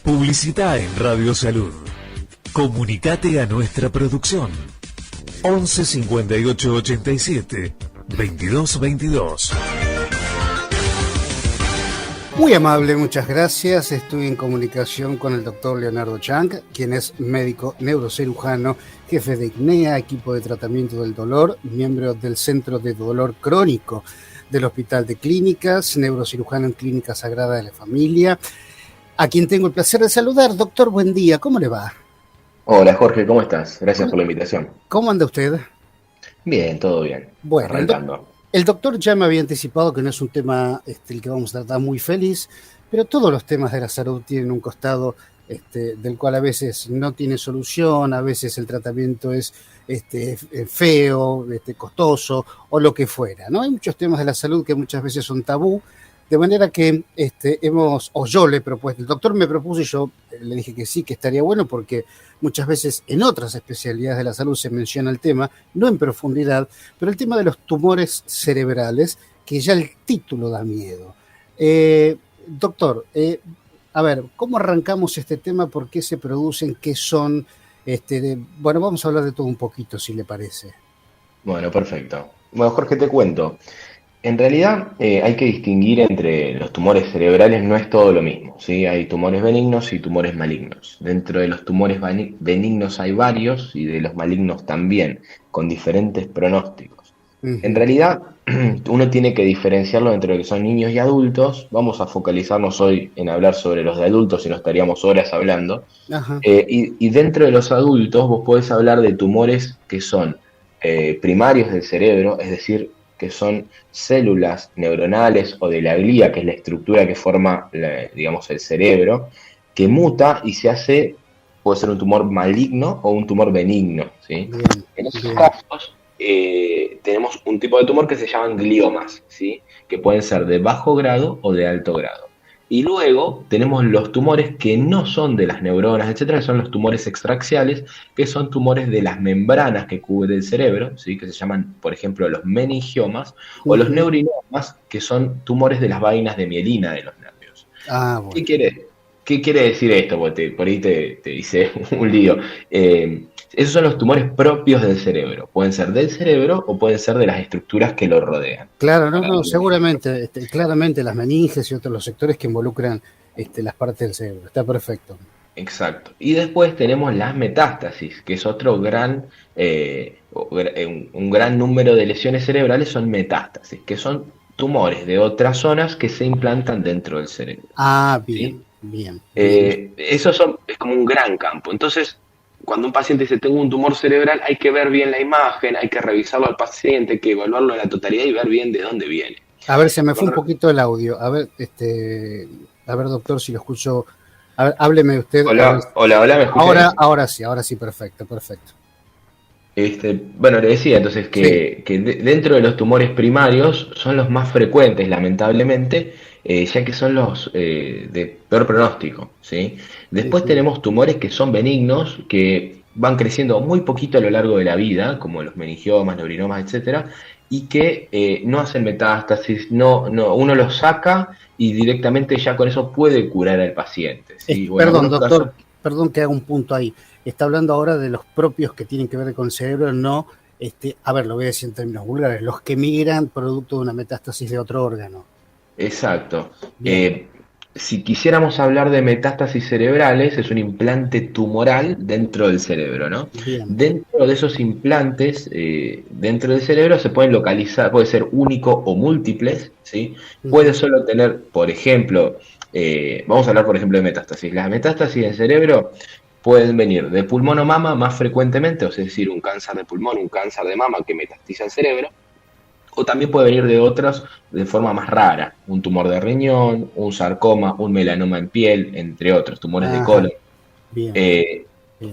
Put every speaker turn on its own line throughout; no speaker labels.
Publicita en Radio Salud. Comunicate a nuestra producción. 11 58 87 22 22.
Muy amable, muchas gracias. Estoy en comunicación con el doctor Leonardo Chang, quien es médico neurocirujano, jefe de ICNEA, equipo de tratamiento del dolor, miembro del Centro de Dolor Crónico del Hospital de Clínicas, neurocirujano en Clínica Sagrada de la Familia, a quien tengo el placer de saludar. Doctor, buen día, ¿cómo le va?
Hola Jorge, ¿cómo estás? Gracias por la invitación.
¿Cómo anda usted?
Bien, todo bien.
Bueno,
arrancando.
El doctor ya me había anticipado que no es un tema el que vamos a tratar muy feliz, pero todos los temas de la salud tienen un costado del cual a veces no tiene solución, a veces el tratamiento es feo, costoso o lo que fuera, ¿no? Hay muchos temas de la salud que muchas veces son tabú, de manera que yo le he propuesto, el doctor me propuso y yo le dije que sí, que estaría bueno porque muchas veces en otras especialidades de la salud se menciona el tema, no en profundidad, pero el tema de los tumores cerebrales, que ya el título da miedo. Doctor, a ver, ¿cómo arrancamos este tema? ¿Por qué se producen? ¿Qué son? Bueno, vamos a hablar de todo un poquito, si le parece.
Bueno, perfecto. Bueno, Jorge, te cuento. En realidad hay que distinguir entre los tumores cerebrales, no es todo lo mismo, ¿sí? Hay tumores benignos y tumores malignos. Dentro de los tumores benignos hay varios y de los malignos también, con diferentes pronósticos. Uh-huh. En realidad uno tiene que diferenciarlo entre lo que son niños y adultos. Vamos a focalizarnos hoy en hablar sobre los de adultos y nos estaríamos horas hablando. Uh-huh. Y dentro de los adultos vos podés hablar de tumores que son primarios del cerebro, es decir, que son células neuronales o de la glía, que es la estructura que forma, digamos, el cerebro, que muta y se hace, puede ser un tumor maligno o un tumor benigno, ¿sí? Bien, en esos casos tenemos un tipo de tumor que se llaman gliomas, ¿sí? Que pueden ser de bajo grado o de alto grado. Y luego tenemos los tumores que no son de las neuronas, etcétera, que son los tumores extraaxiales, que son tumores de las membranas que cubre el cerebro, ¿sí? Que se llaman, por ejemplo, los meningiomas, uh-huh, o los neurinomas, que son tumores de las vainas de mielina de los nervios. Ah, bueno. ¿Qué quiere decir esto? Porque por ahí te hice un lío. Esos son los tumores propios del cerebro. Pueden ser del cerebro o pueden ser de las estructuras que lo rodean.
Claro, no, seguramente, claramente las meninges y otros los sectores que involucran las partes del cerebro. Está perfecto.
Exacto. Y después tenemos las metástasis, que es otro un gran número de lesiones cerebrales son metástasis, que son tumores de otras zonas que se implantan dentro del cerebro.
Ah, bien, ¿sí? Bien.
Es como un gran campo. Entonces, cuando un paciente dice tengo un tumor cerebral, hay que ver bien la imagen, hay que revisarlo al paciente, hay que evaluarlo en la totalidad y ver bien de dónde viene.
A ver, se me fue un poquito el audio. A ver, doctor, si lo escucho. A ver, hábleme usted.
Hola, ¿me escuchas?
Ahora sí, perfecto.
Bueno, le decía entonces que dentro de los tumores primarios son los más frecuentes, lamentablemente, ya que son los de peor pronóstico, ¿sí? Después tenemos tumores que son benignos, que van creciendo muy poquito a lo largo de la vida, como los meningiomas, neurinomas, etcétera, y que no hacen metástasis, uno los saca y directamente ya con eso puede curar al paciente, ¿sí?
Perdón, doctor, perdón que haga un punto ahí. Está hablando ahora de los propios que tienen que ver con el cerebro, no, a ver, lo voy a decir en términos vulgares, los que migran producto de una metástasis de otro órgano.
Exacto. Si quisiéramos hablar de metástasis cerebrales, es un implante tumoral dentro del cerebro, ¿no? Bien. Dentro de esos implantes, dentro del cerebro se pueden localizar, puede ser único o múltiples, ¿sí? Puede solo tener, por ejemplo, vamos a hablar, por ejemplo, de metástasis. Las metástasis del cerebro pueden venir de pulmón o mama más frecuentemente, o sea, es decir, un cáncer de pulmón, un cáncer de mama que metastiza el cerebro, o también puede venir de otros de forma más rara, un tumor de riñón, un sarcoma, un melanoma en piel, entre otros, tumores de colon. Bien.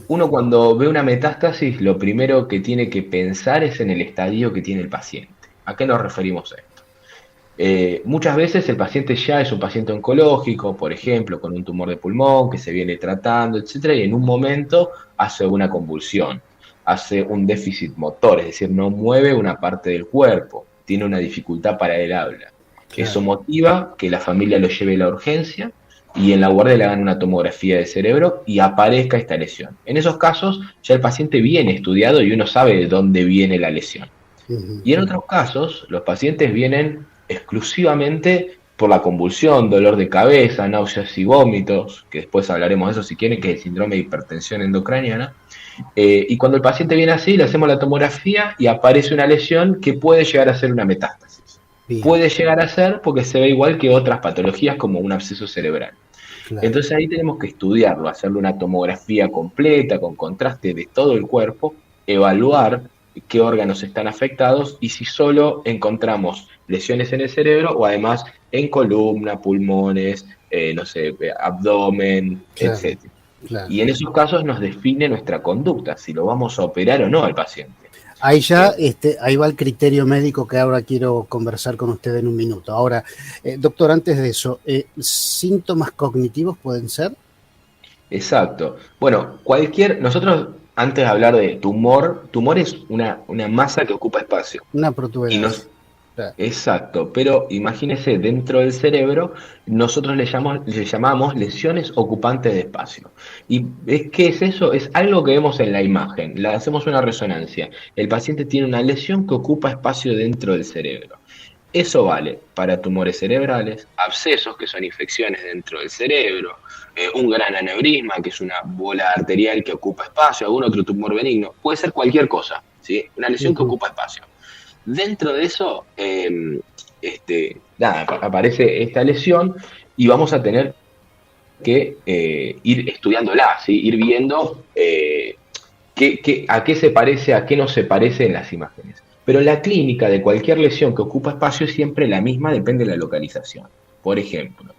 Uno cuando ve una metástasis, lo primero que tiene que pensar es en el estadio que tiene el paciente. ¿A qué nos referimos a esto? Muchas veces el paciente ya es un paciente oncológico, por ejemplo, con un tumor de pulmón que se viene tratando, etcétera, y en un momento hace una convulsión, hace un déficit motor, es decir, no mueve una parte del cuerpo, tiene una dificultad para el habla. Claro. Eso motiva que la familia lo lleve a la urgencia. y en la guardia le hagan una tomografía de cerebro y aparezca esta lesión. En esos casos ya el paciente viene estudiado y uno sabe de dónde viene la lesión. Y en otros casos, los pacientes vienen exclusivamente por la convulsión, dolor de cabeza, náuseas y vómitos, que después hablaremos de eso si quieren, que es el síndrome de hipertensión endocraniana. Y cuando el paciente viene así, le hacemos la tomografía y aparece una lesión que puede llegar a ser una metástasis.
Bien.
Puede llegar a ser porque se ve igual que otras patologías como un absceso cerebral.
Claro.
Entonces ahí tenemos que estudiarlo, hacerle una tomografía completa con contraste de todo el cuerpo, evaluar qué órganos están afectados y si solo encontramos lesiones en el cerebro o además en columna, pulmones, abdomen,
Claro,
etc.
claro.
Y en esos casos nos define nuestra conducta, si lo vamos a operar o no al paciente.
Ahí ya, ahí va el criterio médico que ahora quiero conversar con usted en un minuto. Ahora, doctor, antes de eso, ¿síntomas cognitivos pueden ser?
Exacto. Bueno, nosotros antes de hablar de tumor es una masa que ocupa espacio.
Una
Y
protuberancia. Claro.
Exacto, pero imagínese, dentro del cerebro nosotros le llamamos lesiones ocupantes de espacio. ¿Y qué es eso? Es algo que vemos en la imagen, le hacemos una resonancia. El paciente tiene una lesión que ocupa espacio dentro del cerebro. Eso vale para tumores cerebrales, abscesos, que son infecciones dentro del cerebro, un gran aneurisma, que es una bola arterial que ocupa espacio, algún otro tumor benigno, puede ser cualquier cosa, ¿sí? Una lesión que ocupa espacio. Dentro de eso, aparece esta lesión y vamos a tener que ir estudiándola, ¿sí? Ir viendo a qué se parece, a qué no se parece en las imágenes. Pero la clínica de cualquier lesión que ocupa espacio es siempre la misma, depende de la localización. Por ejemplo,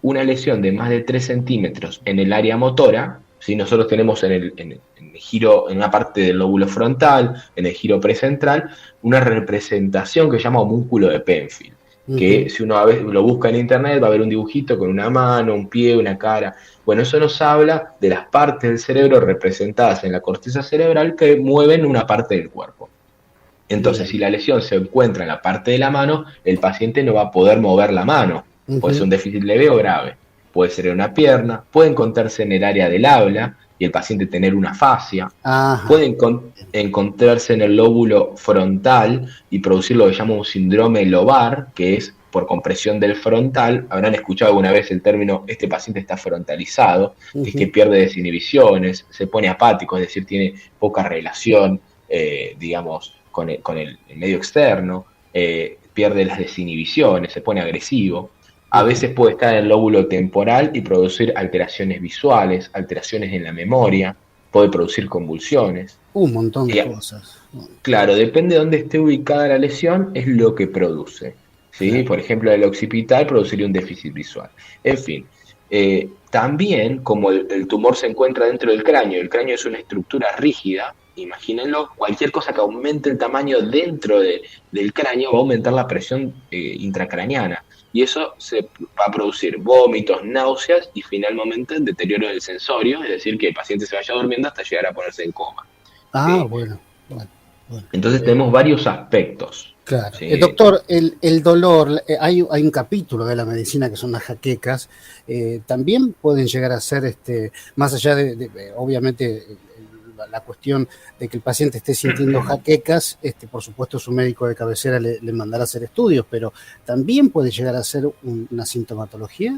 una lesión de más de 3 centímetros en el área motora, ¿sí? Nosotros tenemos en el giro, en una parte del lóbulo frontal, en el giro precentral, una representación que se llama homúnculo de Penfield, que si uno lo busca en internet va a ver un dibujito con una mano, un pie, una cara. Bueno, eso nos habla de las partes del cerebro representadas en la corteza cerebral que mueven una parte del cuerpo. Entonces, si la lesión se encuentra en la parte de la mano, el paciente no va a poder mover la mano. Puede ser un déficit leve o grave. Puede ser en una pierna, puede encontrarse en el área del habla y el paciente tener una fascia.
Ajá.
Puede encontrarse en el lóbulo frontal y producir lo que llama un síndrome lobar, que es por compresión del frontal. Habrán escuchado alguna vez el término, este paciente está frontalizado, que es que pierde desinhibiciones, se pone apático, es decir, tiene poca relación, con el medio externo, pierde las desinhibiciones, se pone agresivo. A veces puede estar en el lóbulo temporal y producir alteraciones visuales, alteraciones en la memoria, puede producir convulsiones.
Un montón de cosas.
Claro, depende de dónde esté ubicada la lesión, es lo que produce. ¿Sí? Claro. Por ejemplo, el occipital produciría un déficit visual. En fin, también como el tumor se encuentra dentro del cráneo, el cráneo es una estructura rígida, imagínenlo, cualquier cosa que aumente el tamaño dentro del cráneo va a aumentar la presión intracraneana. Y eso se va a producir vómitos, náuseas y finalmente deterioro del sensorio, es decir, que el paciente se vaya durmiendo hasta llegar a ponerse en coma.
Ah,
¿sí?
Bueno.
Entonces tenemos varios aspectos.
Claro.
¿sí?
Doctor, el dolor, hay un capítulo de la medicina que son las jaquecas, también pueden llegar a ser, más allá de obviamente, la cuestión de que el paciente esté sintiendo jaquecas, por supuesto su médico de cabecera le mandará a hacer estudios, pero también puede llegar a ser una sintomatología.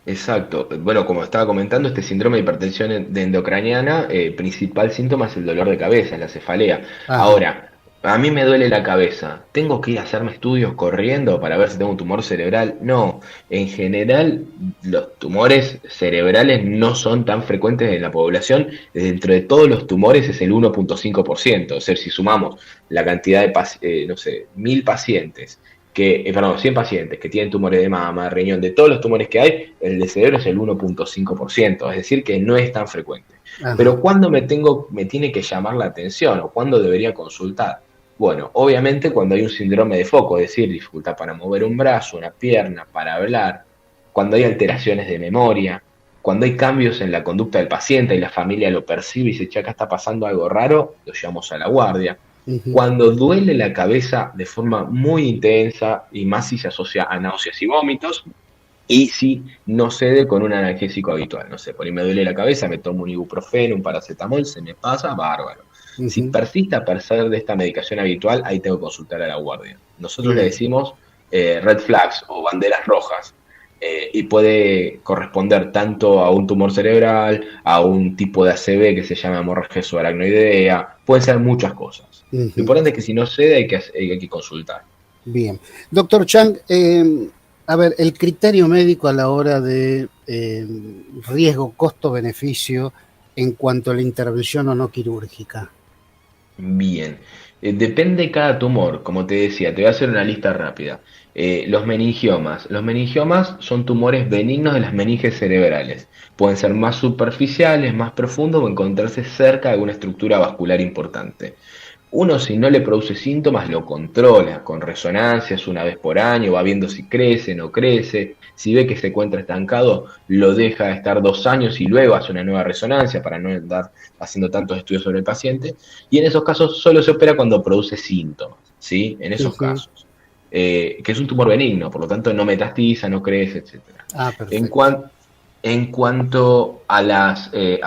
Exacto. Bueno, como estaba comentando, este síndrome de hipertensión endocraniana, principal síntoma es el dolor de cabeza, la cefalea.
Ajá.
Ahora, a mí me duele la cabeza. ¿Tengo que ir a hacerme estudios corriendo para ver si tengo un tumor cerebral? No. En general, los tumores cerebrales no son tan frecuentes en la población. Dentro de todos los tumores es el 1.5%. O sea, si sumamos la cantidad de, 1.000 pacientes, 100 pacientes que tienen tumores de mama, de riñón, de todos los tumores que hay, el de cerebro es el 1.5%. Es decir, que no es tan frecuente.
Ajá.
Pero ¿cuándo me tiene que llamar la atención o cuándo debería consultar? Bueno, obviamente cuando hay un síndrome de foco, es decir, dificultad para mover un brazo, una pierna, para hablar, cuando hay alteraciones de memoria, cuando hay cambios en la conducta del paciente y la familia lo percibe y dice, che, acá está pasando algo raro, lo llevamos a la guardia. Cuando duele la cabeza de forma muy intensa y más si se asocia a náuseas y vómitos, Y si no cede con un analgésico habitual, no sé, por ahí me duele la cabeza, me tomo un ibuprofeno, un paracetamol, se me pasa, bárbaro. Si
Ujú.
persiste a pasar de esta medicación habitual, ahí tengo que consultar a la guardia. Nosotros le
Bien,
decimos red flags o banderas rojas, y puede corresponder tanto a un tumor cerebral, a un tipo de ACV que se llama hemorragia subaracnoidea, pueden ser muchas cosas. Lo
ujú.
importante es que si no cede hay que consultar.
Bien. Doctor Chang, a ver, el criterio médico a la hora de riesgo, costo-beneficio en cuanto a la intervención o no quirúrgica.
Bien. Depende de cada tumor, como te decía, te voy a hacer una lista rápida. Los meningiomas. Los meningiomas son tumores benignos de las meninges cerebrales. Pueden ser más superficiales, más profundos o encontrarse cerca de alguna estructura vascular importante. Uno, si no le produce síntomas, lo controla con resonancias una vez por año, va viendo si crece, no crece. Si ve que se encuentra estancado, lo deja estar 2 años y luego hace una nueva resonancia para no andar haciendo tantos estudios sobre el paciente. Y en esos casos solo se opera cuando produce síntomas, ¿sí? En esos
Ujú.
casos. Que es un tumor benigno, por lo tanto no metastiza, no crece, etcétera.
Ah,
En,
perfecto.
cuan- en cuanto a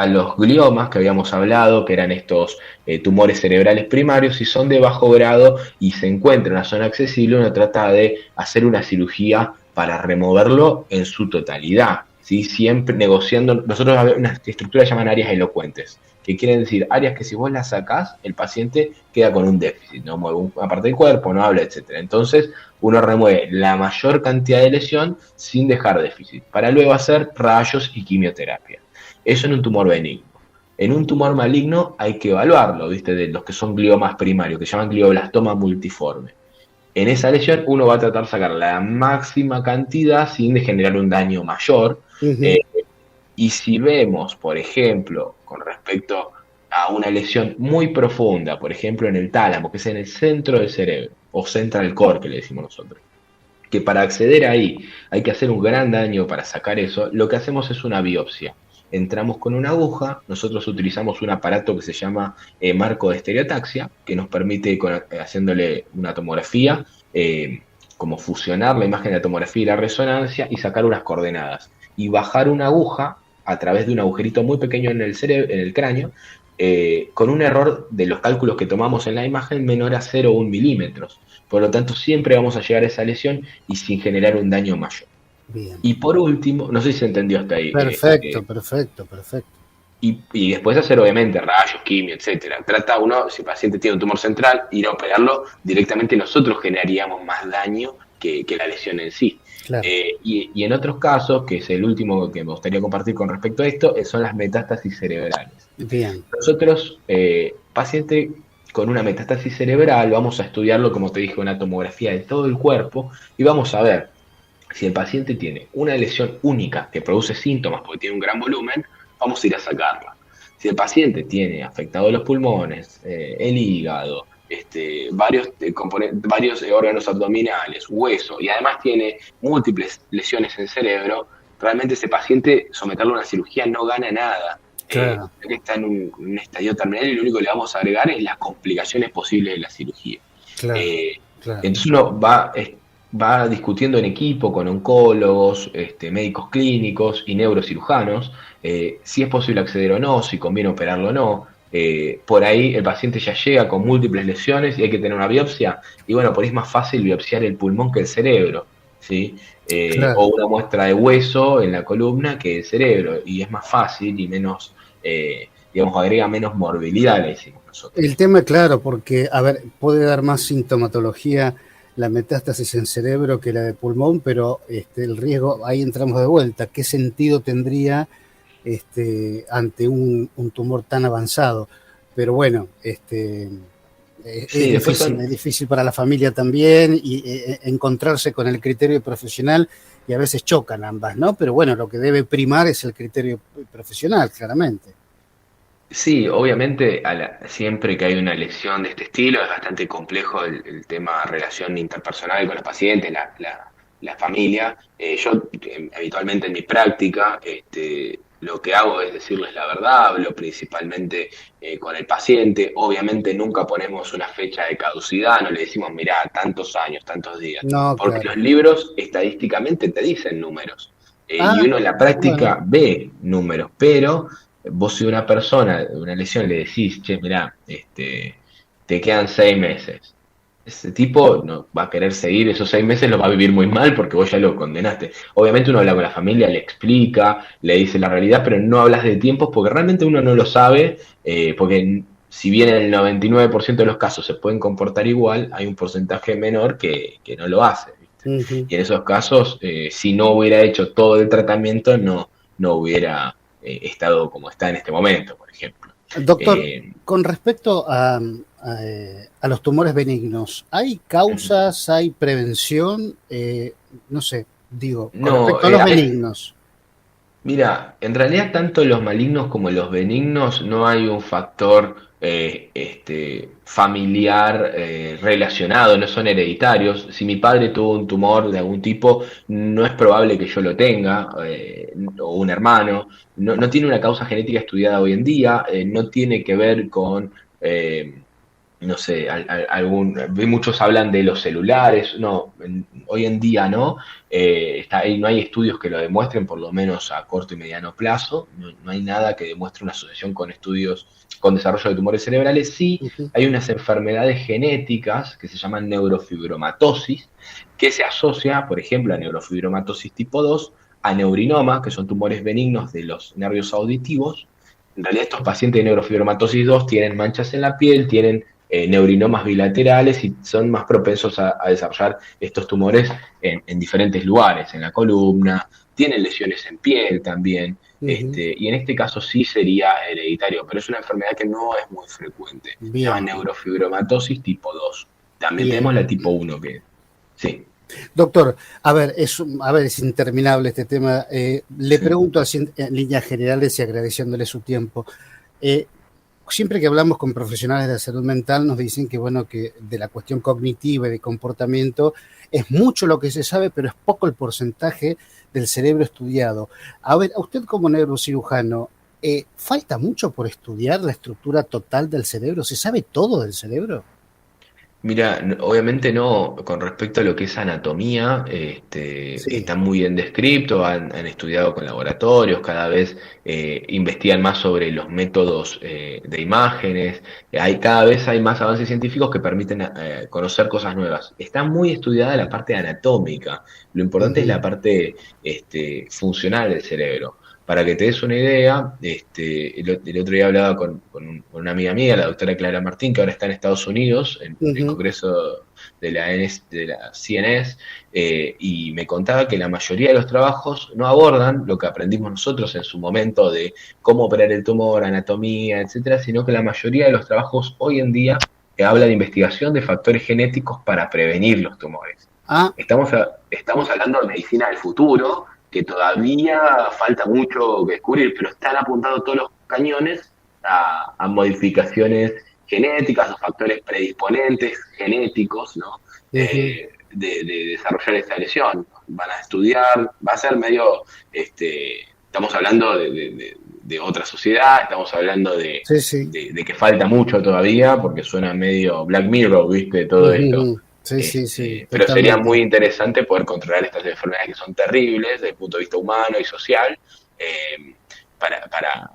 los gliomas que habíamos hablado, que eran estos tumores cerebrales primarios, si son de bajo grado y se encuentra en una zona accesible, uno trata de hacer una cirugía para removerlo en su totalidad, ¿sí? Siempre negociando. Nosotros hay una estructura que llaman áreas elocuentes, que quieren decir áreas que si vos las sacás, el paciente queda con un déficit, no mueve una parte del cuerpo, no habla, etcétera. Entonces, uno remueve la mayor cantidad de lesión sin dejar déficit, para luego hacer rayos y quimioterapia. Eso en un tumor benigno. En un tumor maligno hay que evaluarlo, ¿viste? De los que son gliomas primarios, que se llaman glioblastoma multiforme. En esa lesión uno va a tratar de sacar la máxima cantidad sin generar un daño mayor.
Ujú.
eh, y si vemos, por ejemplo, con respecto a una lesión muy profunda, por ejemplo en el tálamo, que es en el centro del cerebro, o central core que le decimos nosotros, que para acceder ahí hay que hacer un gran daño para sacar eso, lo que hacemos es una biopsia. Entramos con una aguja, nosotros utilizamos un aparato que se llama marco de estereotaxia, que nos permite, haciéndole una tomografía, como fusionar la imagen de la tomografía y la resonancia y sacar unas coordenadas. Y bajar una aguja a través de un agujerito muy pequeño en el cerebro, en el cráneo, con un error de los cálculos que tomamos en la imagen menor a 0,1 milímetros. Por lo tanto, siempre vamos a llegar a esa lesión y sin generar un daño mayor.
Bien.
Y por último, no sé si se entendió hasta ahí,
Perfecto, perfecto, perfecto.
y después hacer obviamente rayos, quimio, etcétera. Trata uno, si el paciente tiene un tumor central, ir a operarlo directamente, nosotros generaríamos más daño que la lesión en sí.
Claro.
Y en otros casos, que es el último que me gustaría compartir con respecto a esto, son las metástasis cerebrales.
Bien.
Nosotros, paciente con una metástasis cerebral, vamos a estudiarlo, como te dije, una tomografía de todo el cuerpo y vamos a ver si el paciente tiene una lesión única que produce síntomas porque tiene un gran volumen, vamos a ir a sacarla. Si el paciente tiene afectados los pulmones, el hígado, varios órganos abdominales, hueso, y además tiene múltiples lesiones en cerebro, realmente ese paciente someterlo a una cirugía no gana nada.
Claro,
Que está en un estadio terminal y lo único que le vamos a agregar es las complicaciones posibles de la cirugía.
claro,
Eh,
claro.
entonces uno va discutiendo en equipo con oncólogos, médicos clínicos y neurocirujanos, si es posible acceder o no, si conviene operarlo o no. Por ahí el paciente ya llega con múltiples lesiones y hay que tener una biopsia, y bueno, por ahí es más fácil biopsiar el pulmón que el cerebro, ¿sí? O
Claro.
una muestra de hueso en la columna que el cerebro, y es más fácil y menos, digamos, agrega menos morbilidad, le decimos nosotros.
El tema, claro, porque, a ver, puede dar más sintomatología la metástasis en cerebro que la de pulmón, pero el riesgo, ahí entramos de vuelta. ¿Qué sentido tendría ante un tumor tan avanzado? Pero bueno,
Sí, después
es
son.
difícil para la familia también y encontrarse con el criterio profesional y a veces chocan ambas, ¿no? Pero bueno, lo que debe primar es el criterio profesional, claramente.
Sí, obviamente siempre que hay una lesión de este estilo es bastante complejo el tema relación interpersonal con los pacientes, la familia. Yo habitualmente en mi práctica lo que hago es decirles la verdad, hablo principalmente con el paciente. Obviamente nunca ponemos una fecha de caducidad, no le decimos, mirá, tantos años, tantos días,
No,
porque
claro.
los libros estadísticamente te dicen números. Y uno en la práctica
bueno.
ve números, pero vos si a una persona de una lesión le decís, che, mirá, te quedan 6 meses. Ese tipo no va a querer seguir esos 6 meses, los va a vivir muy mal porque vos ya lo condenaste. Obviamente uno habla con la familia, le explica, le dice la realidad, pero no hablas de tiempos porque realmente uno no lo sabe, porque si bien en el 99% de los casos se pueden comportar igual, hay un porcentaje menor que no lo hace. ¿Viste?
Ujú.
Y en esos casos, si no hubiera hecho todo el tratamiento, no hubiera estado como está en este momento, por ejemplo.
Doctor,
Eh,
con respecto a los tumores benignos, ¿hay causas, hay prevención? No sé, digo, con
no,
respecto a los benignos.
mira, en realidad tanto los malignos como los benignos no hay un factor familiar relacionado, no son hereditarios. Si mi padre tuvo un tumor de algún tipo, no es probable que yo lo tenga, o un hermano. No tiene una causa genética estudiada hoy en día, no tiene que ver con... no sé, muchos hablan de los celulares, no, hoy en día no, no hay estudios que lo demuestren, por lo menos a corto y mediano plazo, no hay nada que demuestre una asociación con estudios con desarrollo de tumores cerebrales, sí
Ujú.
hay unas enfermedades genéticas que se llaman neurofibromatosis, que se asocia, por ejemplo, a neurofibromatosis tipo 2, a neurinoma, que son tumores benignos de los nervios auditivos. En realidad estos pacientes de neurofibromatosis 2 tienen manchas en la piel, tienen neurinomas bilaterales y son más propensos a desarrollar estos tumores en diferentes lugares, en la columna, tienen lesiones en piel también,
Ujú.
y en este caso sí sería hereditario, pero es una enfermedad que no es muy frecuente, se llama
Bien,
neurofibromatosis tipo 2. También tenemos
bien.
la tipo 1 que, sí.
Doctor, a ver, es interminable este tema. Le
Sí.
pregunto así en líneas generales y agradeciéndole su tiempo. Eh, Siempre que hablamos con profesionales de la salud mental nos dicen que, bueno, que de la cuestión cognitiva y de comportamiento es mucho lo que se sabe, pero es poco el porcentaje del cerebro estudiado. A ver, a usted como neurocirujano, ¿falta mucho por estudiar la estructura total del cerebro? ¿Se sabe todo del cerebro?
Mira, obviamente no, con respecto a lo que es anatomía,
Sí.
está muy bien descrito, han estudiado con laboratorios, cada vez investigan más sobre los métodos de imágenes, cada vez hay más avances científicos que permiten conocer cosas nuevas. Está muy estudiada la parte anatómica, lo importante es
Ujú.
la parte funcional del cerebro. Para que te des una idea, el otro día hablaba con una amiga mía, la doctora Clara Martín, que ahora está en Estados Unidos, en el
Ujú.
Congreso de la CNS, y me contaba que la mayoría de los trabajos no abordan lo que aprendimos nosotros en su momento de cómo operar el tumor, anatomía, etcétera, sino que la mayoría de los trabajos hoy en día habla de investigación de factores genéticos para prevenir los tumores.
Ah,
Estamos hablando de medicina del futuro, que todavía falta mucho que descubrir, pero están apuntados todos los cañones a modificaciones genéticas o factores predisponentes genéticos, ¿no?
ujú.
De desarrollar esta lesión. Van a estudiar, va a ser medio, estamos hablando de otra sociedad, estamos hablando
Sí, sí.
de que falta mucho todavía, porque suena medio Black Mirror, ¿viste? Todo esto.
Ujú. Sí, sí, sí,
Pero sería
totalmente.
muy interesante poder controlar estas enfermedades que son terribles desde el punto de vista humano y social, eh, para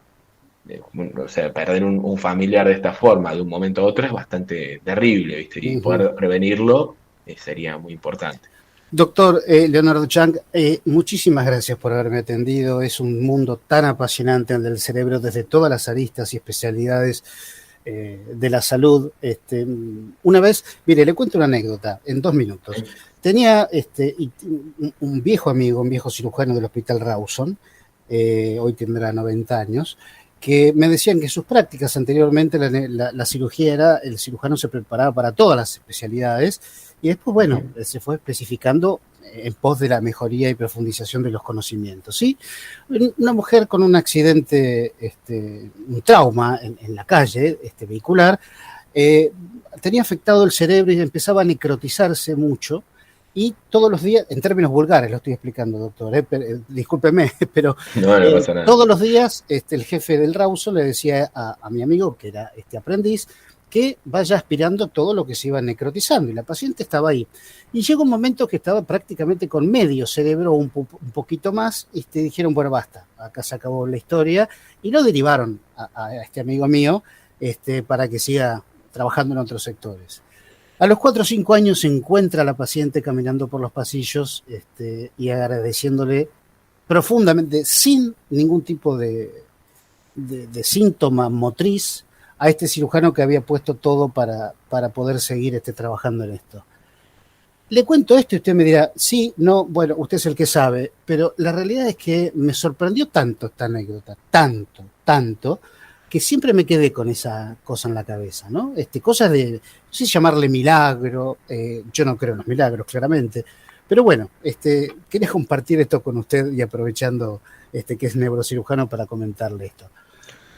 o sea, perder un familiar de esta forma de un momento a otro es bastante terrible, ¿viste? Y
Ujú.
poder prevenirlo sería muy importante.
Doctor Leonardo Chang, muchísimas gracias por haberme atendido. Es un mundo tan apasionante el del cerebro desde todas las aristas y especialidades de la salud. Una vez, mire, le cuento una anécdota en 2 minutos. Tenía un viejo amigo, un viejo cirujano del Hospital Rawson, hoy tendrá 90 años, que me decían que sus prácticas anteriormente la cirugía era, el cirujano se preparaba para todas las especialidades y después, bueno, se fue especificando en pos de la mejoría y profundización de los conocimientos. ¿Sí? Una mujer con un accidente, un trauma en la calle vehicular, eh, tenía afectado el cerebro y empezaba a necrotizarse mucho. Y todos los días, en términos vulgares lo estoy explicando, doctor, discúlpeme, pero
No, no pasa nada.
todos los días el jefe del Rawson le decía a mi amigo, que era aprendiz, que vaya aspirando todo lo que se iba necrotizando, y la paciente estaba ahí. Y llegó un momento que estaba prácticamente con medio cerebro, un poquito más, y dijeron, bueno, basta, acá se acabó la historia, y lo derivaron a este amigo mío para que siga trabajando en otros sectores. A los 4 o 5 años se encuentra la paciente caminando por los pasillos y agradeciéndole profundamente, sin ningún tipo de síntoma motriz, a este cirujano que había puesto todo para poder seguir trabajando en esto. Le cuento esto y usted me dirá, sí, no, bueno, usted es el que sabe, pero la realidad es que me sorprendió tanto esta anécdota, tanto, que siempre me quedé con esa cosa en la cabeza, ¿no? Cosas de, no sé si llamarle milagro, yo no creo en los milagros, claramente, pero bueno, quería compartir esto con usted y aprovechando que es neurocirujano para comentarle esto.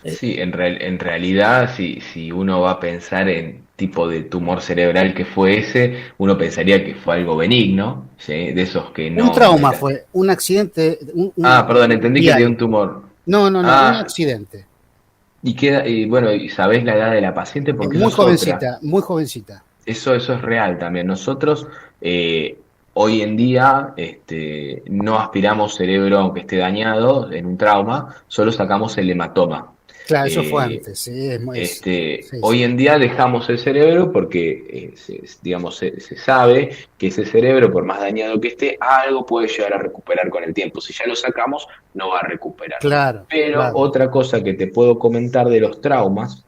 Sí, en realidad, si uno va a pensar en tipo de tumor cerebral que fue ese, uno pensaría que fue algo benigno, ¿sí? De esos que
Un
no
trauma
metas.
fue, un accidente,
Perdón, entendí que tenía un
vial.
tumor.
No, un
Ah,
accidente.
y bueno, ¿y sabés la edad de la paciente? Porque eso es otra.
Muy jovencita.
Eso es real también. Nosotros hoy en día no aspiramos cerebro aunque esté dañado en un trauma, solo sacamos el hematoma.
Claro, eso fue
Eh,
antes, sí, sí,
Hoy
sí.
en día dejamos el cerebro porque, digamos, se sabe que ese cerebro, por más dañado que esté, algo puede llegar a recuperar con el tiempo. Si ya lo sacamos, no va a recuperar.
Claro,
Pero
claro.
otra cosa que te puedo comentar de los traumas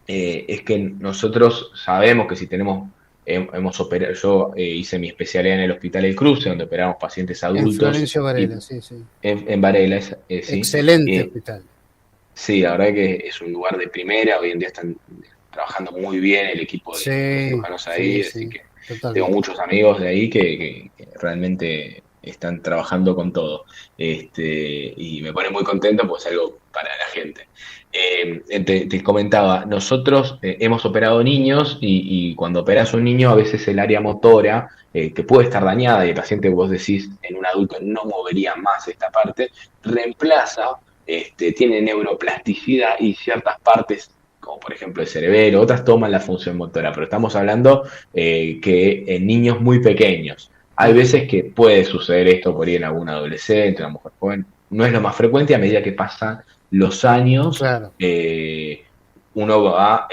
es que nosotros sabemos que si tenemos, hemos operado, yo hice mi especialidad en el Hospital El Cruce, donde operamos pacientes
En
adultos
Florencio
y
Varela, sí, sí.
en Varela, sí.
Excelente
Eh,
hospital.
Sí, la verdad que es un lugar de primera, hoy en día están trabajando muy bien el equipo de
Sí,
cirujanos ahí,
sí,
así
sí,
que tengo
totalmente.
muchos amigos de ahí que realmente están trabajando con todo. Y me pone muy contento, pues es algo para la gente. Te comentaba, nosotros hemos operado niños y cuando operas un niño a veces el área motora que puede estar dañada y el paciente vos decís en un adulto no movería más esta parte, reemplaza tiene neuroplasticidad y ciertas partes, como por ejemplo el cerebelo, otras toman la función motora, pero estamos hablando que en niños muy pequeños. Hay
Ujú.
veces que puede suceder esto por ahí en algún adolescente, una mujer joven, no es lo más frecuente. A medida que pasan los años,
Claro,
uno va,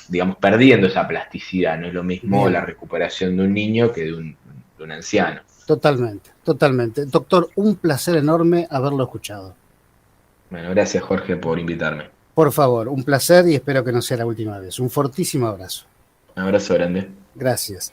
digamos, perdiendo esa plasticidad. No es lo mismo la
bien,
recuperación de un niño que de un anciano.
totalmente, totalmente. Doctor, un placer enorme haberlo escuchado.
Bueno, gracias Jorge por invitarme.
Por favor, un placer y espero que no sea la última vez. Un fortísimo abrazo.
Un abrazo grande.
Gracias.